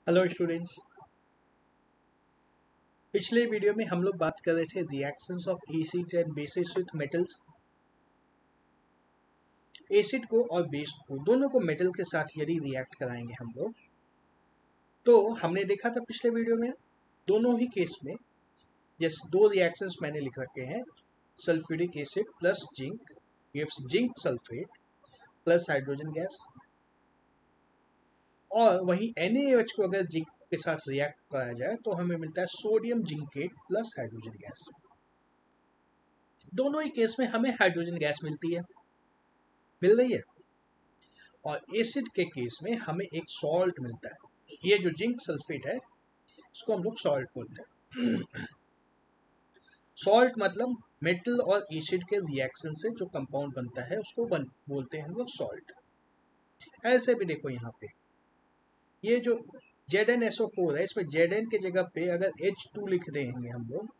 Hello students. पिछले video में हम लोग बात कर रहे थे reactions of acid and bases with metals. Acid को और बेस को दोनों को मेटल के साथ यदि रिएक्ट कराएंगे हम लोग, तो हमने देखा था पिछले वीडियो में दोनों ही केस में जैसे दो रिएक्शंस मैंने लिख रखे हैं। Sulphuric acid plus zinc gives zinc sulphate plus hydrogen gas, और वहीं NaOH को अगर जिंक के साथ रिएक्ट कराया जाए तो हमें मिलता है sodium zincate plus hydrogen gas. दोनों ही केस में हमें हाइड्रोजन गैस मिल रही है, और एसिड के केस में हमें एक सॉल्ट मिलता है। ये जो जिंक सल्फेट है इसको हम लोग सॉल्ट बोलते हैं। सॉल्ट मतलब मेटल और एसिड के रिएक्शन से जो कंपाउंड बनता है उसको बोलते हैं हम लोग सॉल्ट। ऐसे भी देखो यहाँ पे ये जो ZnSO4 है, इसमें Zn के जगह पे अगर H2 लिख देंगे हम लोग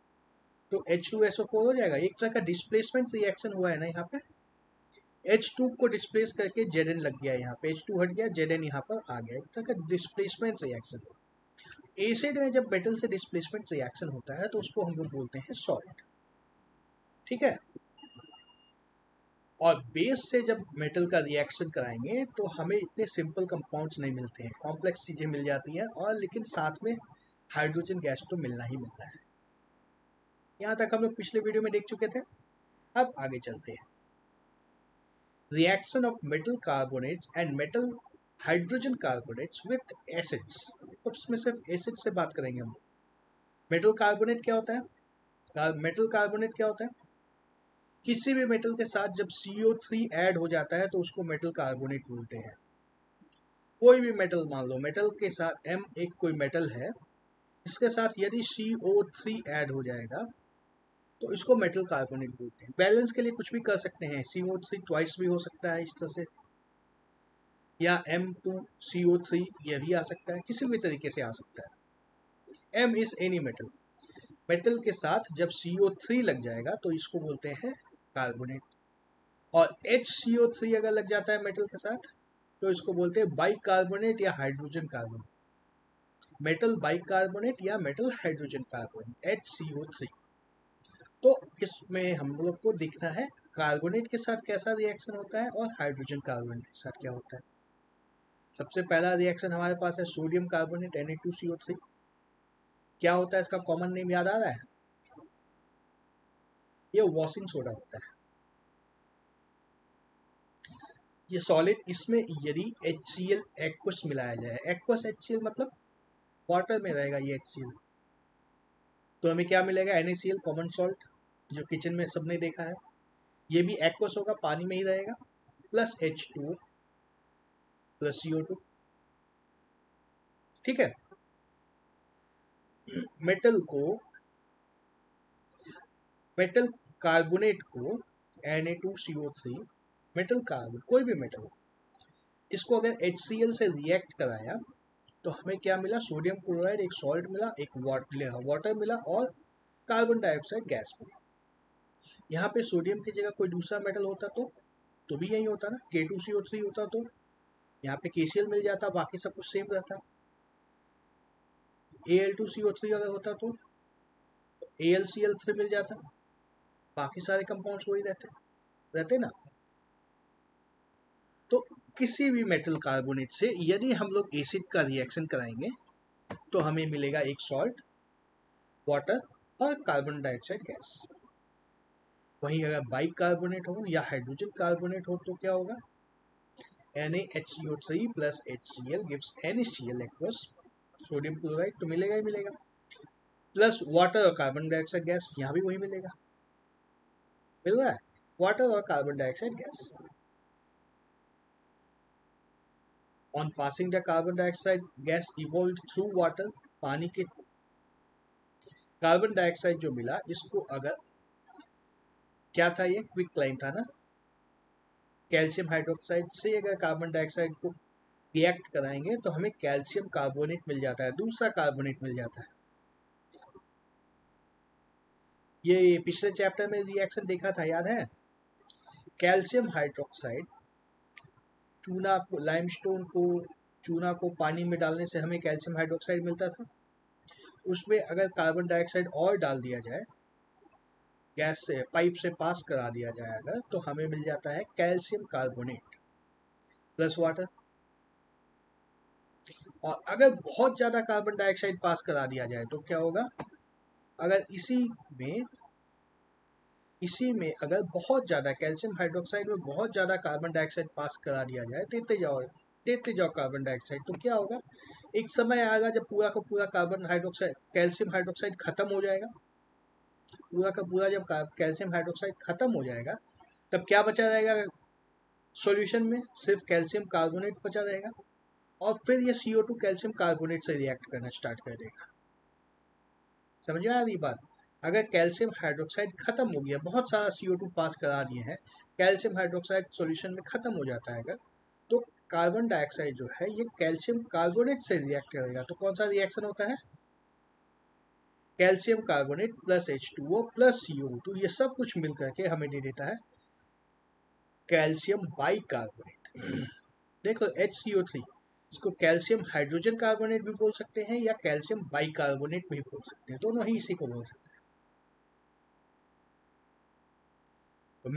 तो H2SO4 हो जाएगा। एक तरह का डिस्प्लेसमेंट रिएक्शन हुआ है ना, यहाँ पे H2 को डिस्प्लेस करके Zn लग गया, यहाँ पे H2 हट गया, Zn यहाँ पर आ गया। एक तरह का डिस्प्लेसमेंट रिएक्शन। एसिड में जब मेटल से डिस्प्लेसमेंट रिएक्शन होता है तो उसको हम लोग बोलते हैं सॉल्ट, ठीक है। और बेस से जब मेटल का रिएक्शन कराएंगे तो हमें इतने सिंपल कंपाउंड्स नहीं मिलते हैं, कॉम्प्लेक्स चीजें मिल जाती हैं, और लेकिन साथ में हाइड्रोजन गैस तो मिलना ही मिलना है। यहाँ तक हम लोग पिछले वीडियो में देख चुके थे। अब आगे चलते हैं। Reaction of metal carbonates and metal hydrogen carbonates with acids. उसमें सिर्फ एसिड से बात करेंगे हम। मेटल कार्बोनेट क्या होता है? मेटल कार्बोनेट क्या होता है? किसी भी मेटल के साथ जब CO3 ऐड हो जाता है तो उसको मेटल कार्बोनेट बोलते हैं। कोई भी मेटल मान लो, मेटल के साथ M एक कोई मेटल है, इसके साथ यदि CO3 ऐड हो जाएगा तो इसको मेटल कार्बोनेट बोलते हैं। बैलेंस के लिए कुछ भी कर सकते हैं, CO3 ट्वाइस भी हो सकता है इस तरह से, या M2CO3 यह भी आ सकता है, किसी भी तरीके से आ सकता है। M is any metal. Metal के साथ जब CO3 लग जाएगा तो इसको बोलते हैं कार्बोनेट, और HCO3 अगर लग जाता है मेटल के साथ तो इसको बोलते हैं बाइकार्बोनेट या हाइड्रोजन कार्बोनेट। मेटल बाइकार्बोनेट या मेटल हाइड्रोजन कार्बोनेट HCO3। तो इसमें हम लोग को देखना है कार्बोनेट के साथ कैसा रिएक्शन होता है और हाइड्रोजन कार्बोनेट के साथ क्या होता है। सबसे पहला रिएक्शन हमारे पास है सोडियम कार्बोनेट Na2CO3। क्या होता है, इसका कॉमन नेम याद आ रहा है? ये वॉशिंग सोडा होता है। ये सॉलिड, इसमें यदि HCl एक्वस मिलाया जाए, एक्वस HCl मतलब वाटर में रहेगा ये HCl, तो हमें क्या मिलेगा? NaCl कॉमन सॉल्ट, जो किचन में सबने देखा है। ये भी एक्वस होगा, पानी में ही रहेगा, प्लस H2 प्लस CO2, ठीक है। मेटल को, मेटल कार्बोनेट को Na2CO3, मेटल कार्बन कोई भी मेटल, इसको अगर HCl से रिएक्ट कराया तो हमें क्या मिला? सोडियम क्लोराइड, एक सॉल्ट मिला, एक वाटर मिला, और कार्बन डाइऑक्साइड गैस मिला। यहाँ पे सोडियम की जगह कोई दूसरा मेटल होता तो भी यही होता ना, K2CO3 होता तो यहाँ पे KCl मिल जाता, बाकी सब कुछ सेम रहता। Al2CO3 अगर होता तो AlCl3 मिल जाता, बाकी सारे कंपाउंड्स वही रहते ना। तो किसी भी मेटल कार्बोनेट से यदि हम लोग एसिड का रिएक्शन कराएंगे तो हमें मिलेगा एक सॉल्ट, वाटर और कार्बन डाइऑक्साइड गैस। वहीं अगर बाइकार्बोनेट हो या हाइड्रोजन कार्बोनेट हो तो क्या होगा? NaHCO3 plus HCl gives NaCl aqueous, sodium chloride तो मिलेगा ही मिलेगा, प्लस वाटर और कार्बन डाइऑक्साइड गैस, यहाँ भी वही मिलेगा, मिल रहा है वाटर और carbon dioxide gas. On passing the carbon dioxide gas evolve through water, पानी के कार्बन डाइऑक्साइड जो मिला इसको अगर, क्या था ये? क्विक क्लाइम था ना। कैल्शियम हाइड्रोक्साइड से अगर कार्बन डाइऑक्साइड को रिएक्ट कराएंगे तो हमें कैल्शियम कार्बोनेट मिल जाता है, दूसरा कार्बोनेट मिल जाता है। ये पिछले चैप्टर में रिएक्शन देखा था, याद है? कैल्शियम हाइड्रोक्साइड चूना को, लाइमस्टोन को चूना को पानी में डालने से हमें कैल्शियम हाइड्रोक्साइड मिलता था, उसमें अगर कार्बन डाइऑक्साइड और डाल दिया जाए, गैस से पाइप से पास करा दिया जाए अगर, तो हमें मिल जाता है कैल्शियम कार्बोनेट प्लस वाटर। और अगर बहुत ज़्यादा कार्बन डाइऑक्साइड पास करा दिया जाए तो क्या होगा, अगर में अगर बहुत ज़्यादा कैल्शियम हाइड्रोक्साइड में बहुत ज़्यादा कार्बन डाइऑक्साइड पास करा दिया जाए, देते जाओ कार्बन डाइऑक्साइड, तो क्या होगा, एक समय आएगा जब पूरा का पूरा कार्बन हाइड्रोक्साइड कैल्शियम हाइड्रोक्साइड खत्म हो जाएगा। पूरा का पूरा जब कैल्शियम हाइड्रोक्साइड खत्म हो जाएगा, तब क्या बचा रहेगा सॉल्यूशन में, सिर्फ कैल्शियम कार्बोनेट बचा रहेगा। और फिर ये CO2 कैल्शियम कार्बोनेट से रिएक्ट करना स्टार्ट कर देगा। समझ में आ रही बात? अगर कैल्शियम हाइड्रोक्साइड खत्म हो गया, बहुत सारा CO2 पास करा दिए हैं, कैल्शियम हाइड्रोक्साइड सॉल्यूशन में खत्म हो जाता है अगर, तो कार्बन डाइऑक्साइड जो है ये कैल्शियम कार्बोनेट से रिएक्ट करेगा। तो कौन सा रिएक्शन होता है, calcium carbonate plus H2O plus CO2, ये सब कुछ मिल करके हमें दे देता है कैल्शियम बाइकार्बोनेट। देखो HCO3, इसको कैल्शियम हाइड्रोजन कार्बोनेट भी बोल सकते हैं या कैल्शियम बाइकार्बोनेट भी बोल सकते हैं, दोनों ही इसी को बोल सकते हैं। तो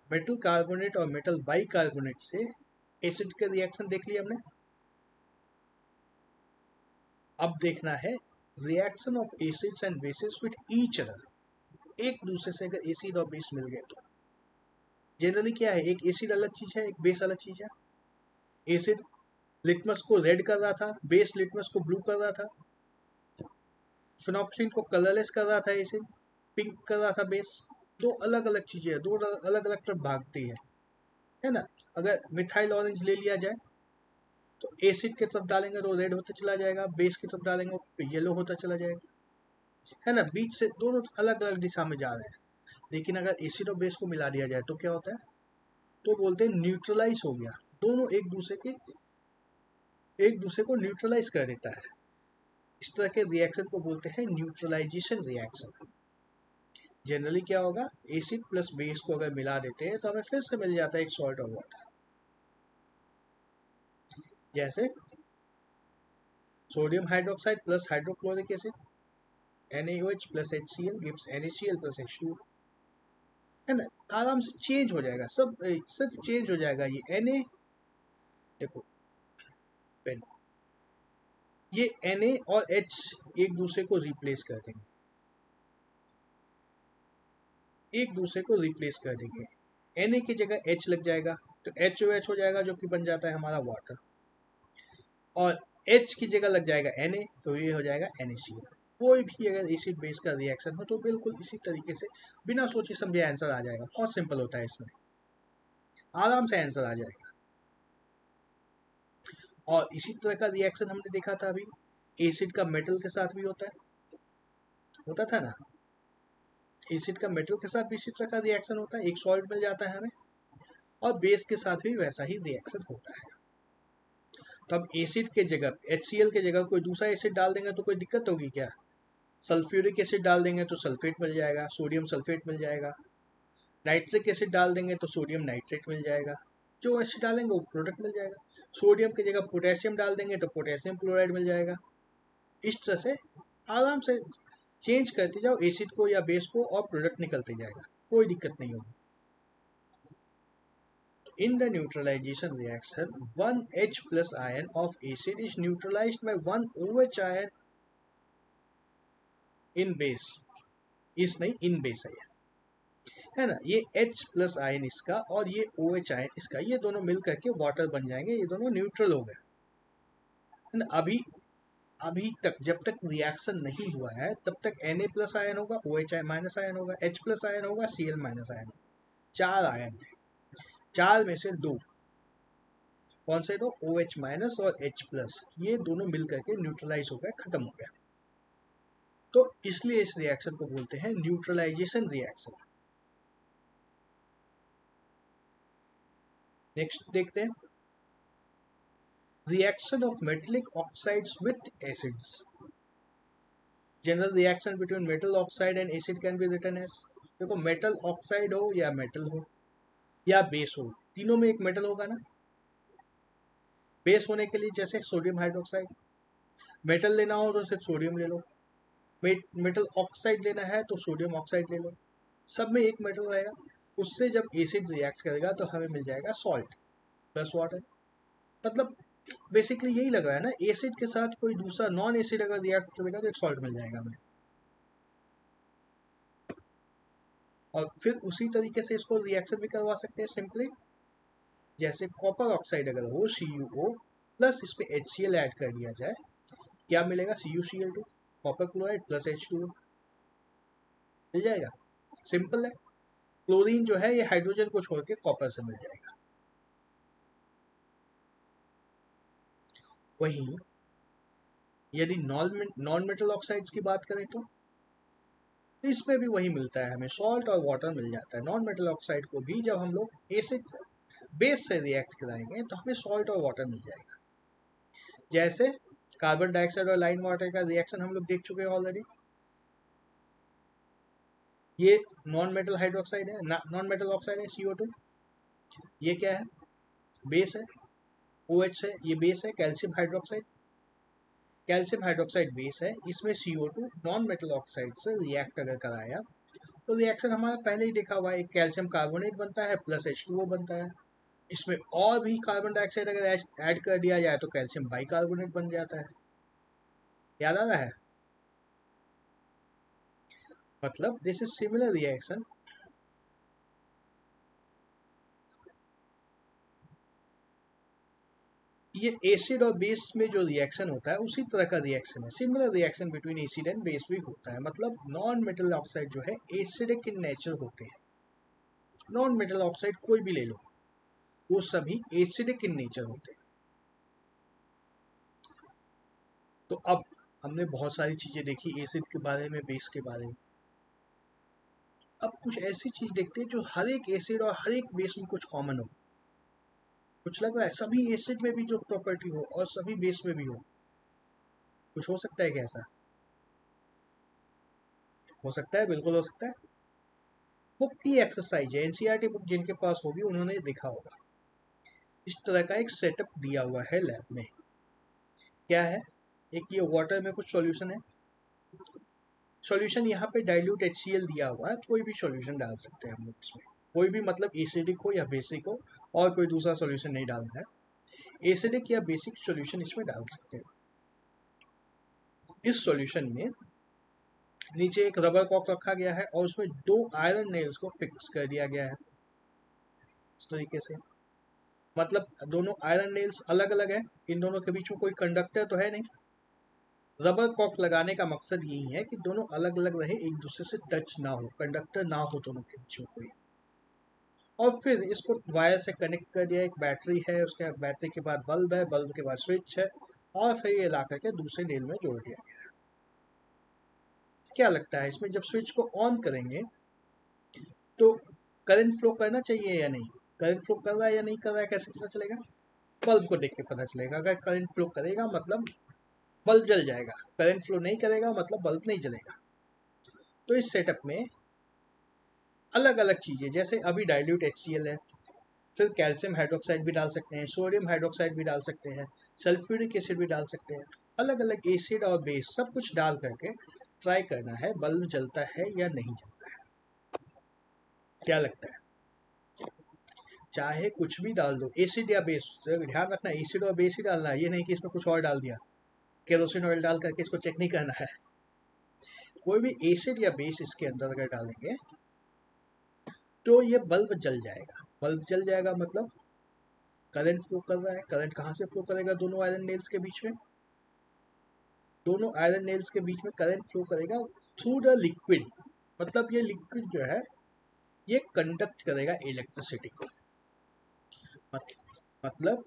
मेटल कार्बोनेट और मेटल बाइकार्बोनेट से एसिड का रिएक्शन देख लिया हमने। अब देखना है reaction of acids and basis with each other. एक दूसरे से अगर एसिड और बेस मिल गए तो जनरली क्या है, एक एसिड अलग चीज है, एक बेस अलग चीज है। एसिड लिटमस को रेड कर रहा था, बेस लिटमस को ब्लू कर रहा था। फिनोक्सिन को कलरलेस कर रहा था एसिड, पिंक कर रहा था बेस। दो अलग अलग चीजें, दो अलग अलग तरफ भागती है ना। अगर मिथाइल ऑरेंज ले लिया जाए तो एसिड की तरफ डालेंगे तो रेड होता चला जाएगा, बेस की तरफ डालेंगे तो येलो होता चला जाएगा, है ना। बीच से दोनों अलग अलग दिशा में जा रहे हैं। लेकिन अगर एसिड और बेस को मिला दिया जाए तो क्या होता है, तो बोलते हैं न्यूट्रलाइज हो गया। दोनों एक दूसरे को न्यूट्रलाइज कर देता है। इस तरह के रिएक्शन को बोलते हैं न्यूट्रलाइजेशन रिएक्शन। जनरली क्या होगा, एसिड प्लस बेस को अगर मिला देते हैं तो हमें फिर से मिल जाता है एक सॉल्ट और वाटर। जैसे sodium hydroxide plus hydrochloric acid, NaOH plus HCl gives NaCl plus H2, है ना। आराम से चेंज हो जाएगा सब, सिर्फ चेंज हो जाएगा ये Na। देखो पेन, ये Na और H एक दूसरे को रिप्लेस कर देंगे, एक दूसरे को रिप्लेस कर देंगे। Na की जगह H लग जाएगा तो HOH हो जाएगा, जो कि बन जाता है हमारा वाटर। और H की जगह लग जाएगा Na, तो ये हो जाएगा NaCl। कोई भी अगर एसिड बेस का रिएक्शन हो तो बिल्कुल इसी तरीके से बिना सोचे समझे आंसर आ जाएगा। बहुत सिंपल होता है, इसमें आराम से आंसर आ जाएगा। और इसी तरह का रिएक्शन हमने देखा था अभी, एसिड का मेटल के साथ भी होता था ना। एसिड का मेटल के साथ भी इसी तरह का रिएक्शन होता है, एक सॉल्ट मिल जाता है हमें, और बेस के साथ भी वैसा ही रिएक्शन होता है। तो अब एसिड के जगह HCl के जगह कोई दूसरा एसिड डाल देंगे तो कोई दिक्कत होगी क्या? सल्फ्यूरिक एसिड डाल देंगे तो सल्फेट मिल जाएगा, सोडियम सल्फेट मिल जाएगा। नाइट्रिक एसिड डाल देंगे तो सोडियम नाइट्रेट मिल जाएगा। जो एसिड डालेंगे वो प्रोडक्ट मिल जाएगा। सोडियम की जगह पोटेशियम डाल देंगे तो पोटेशियम क्लोराइड मिल जाएगा। इस तरह से आराम से चेंज करते जाओ एसिड को या बेस को, और प्रोडक्ट निकलते जाएगा, कोई दिक्कत नहीं होगी। In the neutralization reaction, one H plus ion of acid is neutralized by one OH ion in base. इस नहीं, इन बेस है ना। ये H प्लस आयन इसका और ये OH आयन इसका, ये दोनों मिल करके वाटर बन जाएंगे, ये दोनों न्यूट्रल हो गए, है ना। अभी तक जब तक रिएक्शन नहीं हुआ है तब तक Na प्लस आयन होगा, OH माइनस आयन होगा, H प्लस आयन होगा, Cl माइनस आयन होगा। 4 आयन थे, 4 में से 2, कौन से 2? OH माइनस और H प्लस, ये दोनों मिल करके न्यूट्रलाइज हो गए, खत्म हो गया। तो इसलिए इस रिएक्शन को बोलते हैं न्यूट्रलाइजेशन रिएक्शन। नेक्स्ट देखते हैं, reaction of metallic oxides with acids. General reaction between metal oxide and acid can be written as, देखो मेटल ऑक्साइड हो या मेटल हो या बेस हो, तीनों में एक मेटल होगा ना। बेस होने के लिए जैसे सोडियम हाइड्रोक्साइड, मेटल लेना हो तो सिर्फ सोडियम ले लो, मेटल ऑक्साइड लेना है तो सोडियम ऑक्साइड ले लो, सब में एक मेटल रहेगा। उससे जब एसिड रिएक्ट करेगा तो हमें मिल जाएगा सॉल्ट प्लस वाटर। मतलब बेसिकली यही लग रहा है ना, एसिड के साथ कोई दूसरा नॉन एसिड अगर रिएक्ट करेगा तो एक सॉल्ट मिल जाएगा हमें। और फिर उसी तरीके से इसको रिएक्शन भी करवा सकते हैं सिंपली, जैसे कॉपर ऑक्साइड अगर हो CuO प्लस इस पे HCl ऐड कर दिया जाए, क्या मिलेगा? CuCl2, copper chloride plus H2O मिल जाएगा। सिंपल है। क्लोरीन जो है ये हाइड्रोजन को छोड़ के कॉपर से मिल जाएगा। वहीं यदि नॉन मेटल ऑक्साइड्स की बात करें तो इसमें भी वही मिलता है, हमें सॉल्ट और वाटर मिल जाता है। नॉन मेटल ऑक्साइड को भी जब हम लोग एसिड बेस से रिएक्ट कराएंगे तो हमें सॉल्ट और वाटर मिल जाएगा। जैसे कार्बन डाइऑक्साइड और लाइम वाटर का रिएक्शन हम लोग देख चुके हैं ऑलरेडी। ये नॉन मेटल हाइड्रोक्साइड है, नॉन मेटल ऑक्साइड है CO2। ये क्या है? बेस है, OH है, ये बेस है calcium hydroxide. Calcium hydroxide base है, इसमें CO2 नॉन मेटल ऑक्साइड से रिएक्ट अगर कराया तो रिएक्शन हमारा पहले ही देखा हुआ है, एक कैल्शियम कार्बोनेट बनता है प्लस H2O बनता है। इसमें और भी कार्बन डाइऑक्साइड अगर ऐड कर दिया जाए तो कैल्शियम बाइकार्बोनेट बन जाता है। याद आ रहा है? मतलब दिस इज सिमिलर रिएक्शन। ये एसिड और बेस में जो रिएक्शन होता है उसी तरह का रिएक्शन है। Similar reaction between acid and base भी होता है। मतलब नॉन मेटल ऑक्साइड जो है एसिडिक इन नेचर होते हैं। नॉन मेटल ऑक्साइड कोई भी ले लो, वो सभी एसिडिक इन नेचर होते हैं। तो अब हमने बहुत सारी चीजें देखी एसिड के बारे में, बेस के बारे में। अब कुछ ऐसी चीज देखते हैं जो हर एक एसिड और हर एक बेस में कुछ कॉमन हो। कुछ लग रहा है सभी एसिड में भी जो प्रॉपर्टी हो और सभी बेस में भी हो, कुछ हो सकता है क्या ऐसा? हो सकता है, बिल्कुल हो सकता है। बुक की एक्सरसाइज है, एनसीईआरटी बुक जिनके पास होगी उन्होंने देखा होगा। इस तरह का एक सेटअप दिया हुआ है लैब में। क्या है? एक ये वाटर में कुछ सॉल्यूशन है। सॉल्यूशन यहाँ पे डाइल्यूट HCl दिया हुआ है, कोई भी सॉल्यूशन डाल सकते हैं हम लोग इसमें। कोई भी मतलब एसिडिक हो या बेसिक हो, और कोई दूसरा सॉल्यूशन नहीं डालना है। एसिडिक या बेसिक सॉल्यूशन इसमें डाल सकते हैं। इस सॉल्यूशन में नीचे एक रबर कॉक रखा गया है और उसमें 2 आयरन नेल्स को फिक्स कर दिया गया है इस तरीके से। मतलब दोनों आयरन नेल्स अलग अलग है, इन दोनों के बीच में कोई कंडक्टर तो है नहीं। रबर कॉक लगाने का मकसद यही है कि दोनों अलग अलग रहे, एक दूसरे से टच ना हो, कंडक्टर ना हो दोनों के बीच में कोई। और फिर इसको वायर से कनेक्ट कर दिया। एक बैटरी है, उसके बाद बैटरी के बाद बल्ब है, बल्ब के बाद स्विच है, और फिर ये ला करके दूसरे नेल में जोड़ दिया गया है। क्या लगता है इसमें जब स्विच को ऑन करेंगे तो करंट फ्लो करना चाहिए या नहीं? करंट फ्लो कर रहा है या नहीं कर रहा है कैसे पता चलेगा? बल्ब को देख के पता चलेगा। अगर करंट फ्लो करेगा मतलब बल्ब जल जाएगा, करंट फ्लो नहीं करेगा मतलब बल्ब नहीं जलेगा। तो इस सेटअप में अलग अलग चीजें, जैसे अभी डाइल्यूट HCl है, फिर कैल्शियम हाइड्रोक्साइड भी डाल सकते हैं, सोडियम हाइड्रोक्साइड भी डाल सकते हैं, सल्फ्यूरिक एसिड भी डाल सकते हैं। अलग अलग एसिड और बेस सब कुछ डाल करके ट्राई करना है बल्ब जलता है या नहीं जलता है। क्या लगता है? चाहे कुछ भी डाल दो, एसिड या बेस, ध्यान रखना एसिड और बेस ही डालना है, ये नहीं कि इसमें कुछ और डाल दिया। केरोसिन ऑयल डाल करके इसको चेक नहीं करना है। कोई भी एसिड या बेस इसके अंदर अगर डालेंगे तो ये बल्ब जल जाएगा। बल्ब जल जाएगा मतलब करंट फ्लो कर रहा है। करंट कहाँ से फ्लो करेगा? दोनों आयरन नेल्स के बीच में। दोनों आयरन नेल्स के बीच में करंट फ्लो करेगा थ्रू द लिक्विड। मतलब ये लिक्विड जो है ये कंडक्ट करेगा इलेक्ट्रिसिटी को। मतलब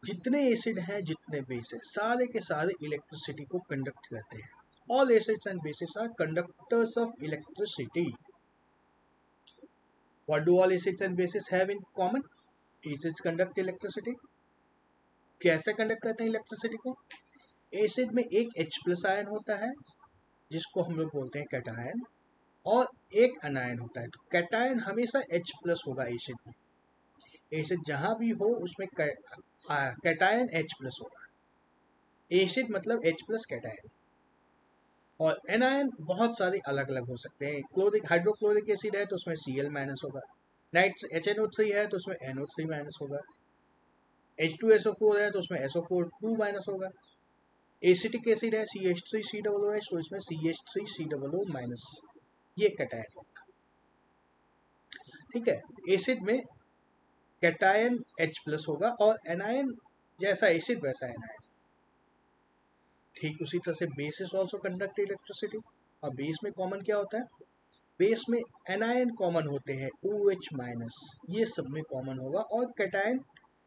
जितने एसिड हैं, जितने बेस है, सारे के सारे इलेक्ट्रिसिटी को कंडक्ट करते हैं। All acids and bases are conductors of electricity. What do all acids and bases have in common? Acids conduct electricity. कैसे कंडक्ट करते हैं इलेक्ट्रिसिटी को? एसिड में एक H+ आयन होता है जिसको हम लोग बोलते हैं कैटायन, और एक अनायन होता है। तो कैटायन हमेशा H+ होगा एसिड में। एसिड जहां भी हो उसमें कैटायन H प्लस होगा। एसिड मतलब H प्लस कैटायन। और एनायन बहुत सारे अलग अलग हो सकते हैं। क्लोरिक हाइड्रोक्लोरिक एसिड है तो उसमें Cl माइनस होगा। HNO3 है तो उसमें NO3 माइनस होगा। H2SO4 है तो उसमें SO4 माइनस होगा। एसिटिक एसिड है CH3COOH तो इसमें CH3COO माइनस, ये कैटायन होगा। ठीक है, एसिड में कैटायन H प्लस होगा और एनायन जैसा एसिड वैसा एनायन। ठीक उसी तरह से base is also conduct electricity. और बेस में कॉमन क्या होता है? बेस में एनायन कॉमन होते हैं OH माइनस, ये सब में कॉमन होगा। और कैटायन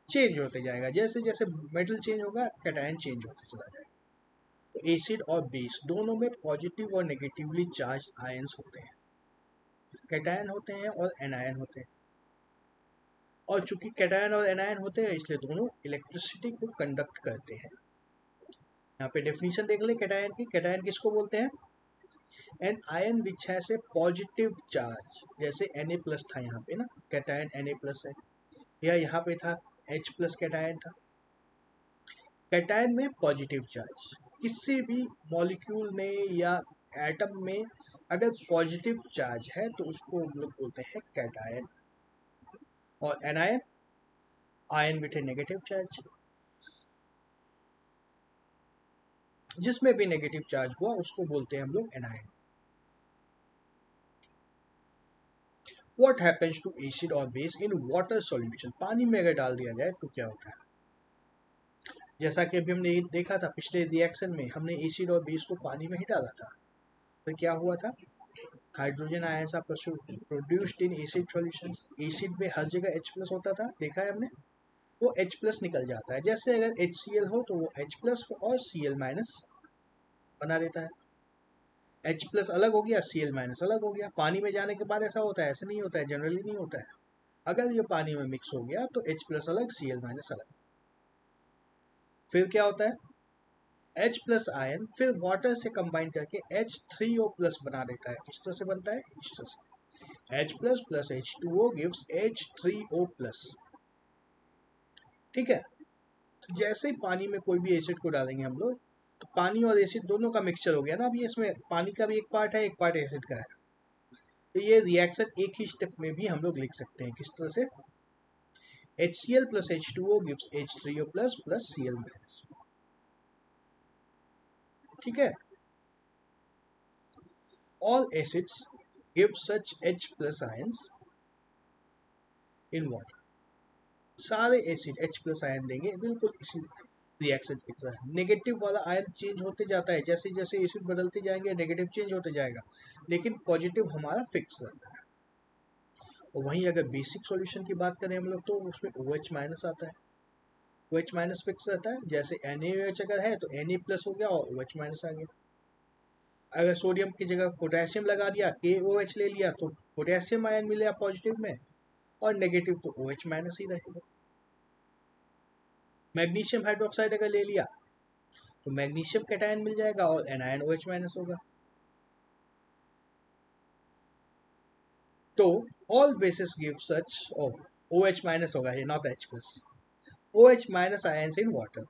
चेंज होते जाएगा, जैसे जैसे मेटल चेंज होगा कैटायन चेंज होते चला जाएगा। तो एसिड और बेस दोनों में पॉजिटिव और नेगेटिवली चार्ज आयंस होते हैं, कैटायन होते हैं और एनायन होते हैं। और चूंकि कैटायन और एनायन होते हैं इसलिए दोनों इलेक्ट्रिसिटी को कंडक्ट करते हैं। यहाँ पे डेफिनेशन देख ले कैटायन की। कैटायन किसको बोलते हैं? An ion which has a positive charge, जैसे Na प्लस था यहाँ पे ना, कैटायन Na प्लस है, या यहाँ पे था H प्लस कैटायन था। कैटायन में पॉजिटिव चार्ज, किसी भी मॉलिक्यूल में या एटम में अगर पॉजिटिव चार्ज है तो उसको हम लोग बोलते हैं कैटायन। और anion, ion with A negative charge, जिसमें भी नेगेटिव चार्ज हुआ उसको बोलते हैं हम लोग anion. What happens to acid or base in water solution? पानी में अगर डाल दिया जाए तो क्या होता है? जैसा कि अभी हमने देखा था पिछले रिएक्शन में, हमने एसिड और बेस को पानी में ही डाला था, तो क्या हुआ था? Hydrogen ions are produced in acid solutions. Acid में हर जगह H प्लस होता था, देखा है हमने, वो H प्लस निकल जाता है। जैसे अगर HCl हो तो वो H प्लस और Cl माइनस बना देता है। H प्लस अलग हो गया, Cl माइनस अलग हो गया। पानी में जाने के बाद ऐसा होता है? ऐसा नहीं होता है, जनरली नहीं होता है। अगर ये पानी में मिक्स हो गया तो H प्लस अलग, Cl माइनस अलग। फिर क्या होता है? H प्लस आयन फिर वाटर से कंबाइन करके H3O प्लस बना देता है। किस तरह से बनता है? इस तरह से H plus plus H2O gives H3O plus. ठीक है, तो जैसे ही पानी में कोई भी एसिड को डालेंगे हम लोग, तो पानी और एसिड दोनों का मिक्सचर हो गया ना। अभी इसमें पानी का भी एक पार्ट है, एक पार्ट एसिड का है। तो ये रिएक्शन एक ही स्टेप में भी हम लोग लिख सकते हैं। किस तरह से? HCl plus H2O gives H3O plus plus Cl minus. ठीक है, all acids give such H plus ions in water। सारे एसिड H प्लस आयन देंगे, बिल्कुल इसी रिएक्शन की तरह। नेगेटिव वाला आयन चेंज होते जाता है, जैसे जैसे एसिड बदलते जाएंगे नेगेटिव चेंज होते जाएगा, लेकिन पॉजिटिव हमारा फिक्स रहता है। और वहीं अगर बेसिक सॉल्यूशन की बात करें हम लोग तो उसमें OH माइनस आता है। OH माइनस फिक्स रहता है, जैसे NaOH अगर है तो Na प्लस हो गया और OH माइनस आ गया। अगर सोडियम की जगह पोटेशियम लगा दिया, KOH ले लिया, तो पोटेशियम आयन मिलेगा पॉजिटिव में, और नेगेटिव तो OH माइनस ही रहेगा। मैग्नीशियम हाइड्रोक्साइड अगर ले लिया तो मैग्नीशियम कैटायन मिल जाएगा और एनायन OH माइनस होगा। तो ऑल बेसिस गिव सच OH माइनस होगा, ये not H plus, OH minus ions in water.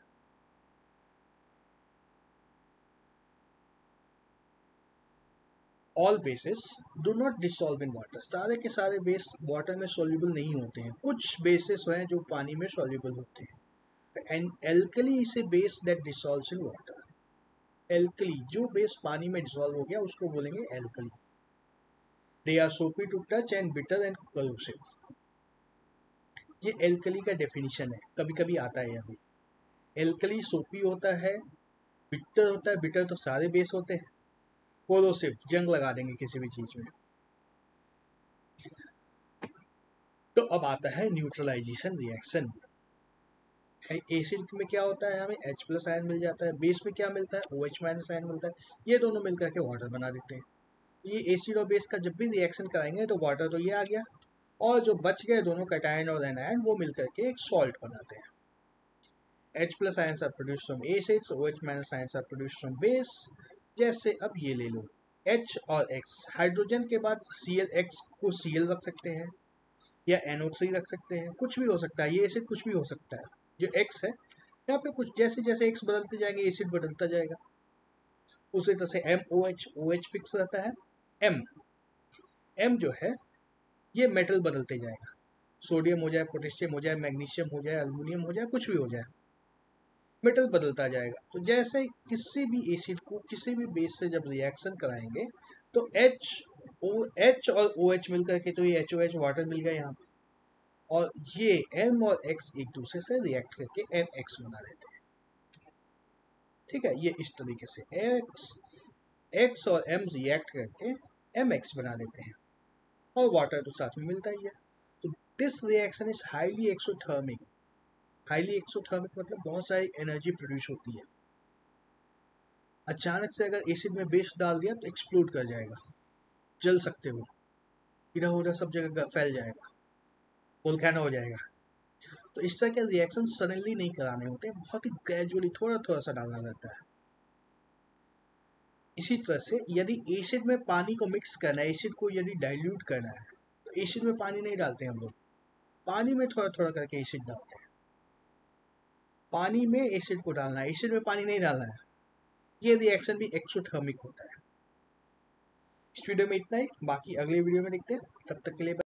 All basis do not dissolve in water, सारे के सारे बेस वाटर में सॉल्युबल नहीं होते हैं। कुछ बेसिस हैं जो पानी में सॉल्युबल होते हैं। And alkali is a base that dissolves in water. Alkali, जो बेस पानी में डिसॉल्व हो गया उसको बोलेंगे alkali. They are soapy to touch and bitter and corrosive. ये एल्कली का डेफिनेशन है, कभी कभी आता है यहाँ पे। एल्कली सोपी होता है, बिटर होता है, बिटर तो सारे बेस होते हैं, कोरोसिव जंग लगा देंगे किसी भी चीज में। तो अब आता है न्यूट्रलाइजेशन रिएक्शन। एसिड में क्या होता है? हमें H प्लस आयन मिल जाता है, बेस में क्या मिलता है? OH माइनस आयन मिलता है। ये दोनों मिलकर के वाटर बना देते हैं। ये एसिड और बेस का जब भी रिएक्शन कराएंगे तो वाटर तो ये आ गया, और जो बच गए दोनों कैटायन और एनायन वो मिलकर के एक सॉल्ट बनाते हैं। H plus ions are produced from acids, OH minus ions are produced from base. जैसे अब ये ले लो H और X, हाइड्रोजन के बाद Cl, X को Cl रख सकते हैं या NO3 रख सकते हैं, कुछ भी हो सकता है, ये एसिड कुछ भी हो सकता है। जो x है, यहाँ पे कुछ जैसे जैसे x बदलते जाएंगे एसिड बदलता जाएगा। उसी तरह से MOH, OH फिक्स रहता है। M जो है ये मेटल बदलते जाएगा, सोडियम हो जाए, पोटेशियम हो जाए, मैग्नीशियम हो जाए, एल्युमिनियम हो जाए, कुछ भी हो जाए, मेटल बदलता जाएगा। तो जैसे किसी भी एसिड को किसी भी बेस से जब रिएक्शन कराएंगे तो H और OH मिल करके तो ये HOH वाटर मिल गया यहाँ पे, और ये M और X एक दूसरे से रिएक्ट करके MX बना देते हैं। ठीक है, ये इस तरीके से X और M रिएक्ट करके MX बना देते हैं, और वाटर तो साथ में मिलता ही है। तो this reaction is highly exothermic. Highly exothermic मतलब बहुत सारी एनर्जी प्रोड्यूस होती है। अचानक से अगर एसिड में बेस डाल दिया तो एक्सप्लोड कर जाएगा, जल सकते हो, इधर उधर सब जगह फैल जाएगा, वोल्केनो हो जाएगा। तो इस तरह के रिएक्शन सडनली नहीं कराने होते, बहुत ही ग्रेजुअली थोड़ा थोड़ा सा डालना रहता है। इसी तरह से यदि एसिड में पानी को मिक्स करना है, एसिड को यदि डाइल्यूट करना है, तो एसिड में पानी नहीं डालते हम लोग, पानी में थोड़ा थोड़ा करके एसिड डालते हैं। पानी में एसिड को डालना है, एसिड में पानी नहीं डालना है। ये रिएक्शन भी एक्सोथर्मिक होता है। इस वीडियो में इतना ही, बाकी अगले वीडियो में देखते हैं। तब तक के लिए